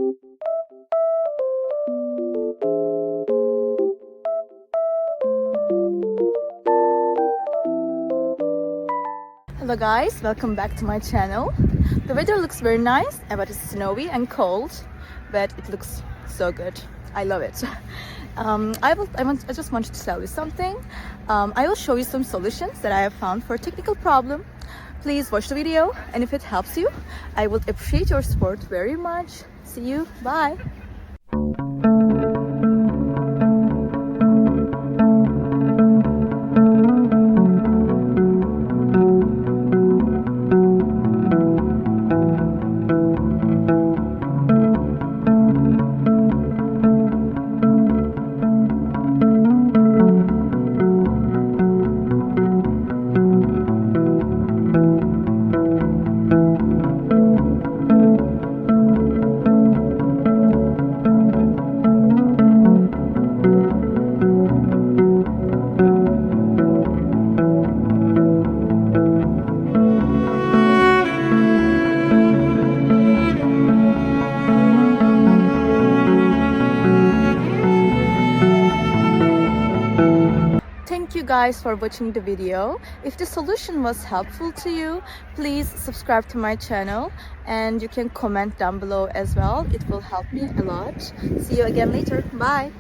Hello guys, welcome back to my channel. The weather looks very nice, but it's snowy and cold, but it looks so good. I love it. I just wanted to tell you something. I will show you some solutions that I have found for a technical problem. Please watch the video, and if it helps you, I would appreciate your support very much. See you, bye. Thank you guys for watching the video. If the solution was helpful to you, please subscribe to my channel and you can comment down below as well. It will help me a lot. See you again later. Bye.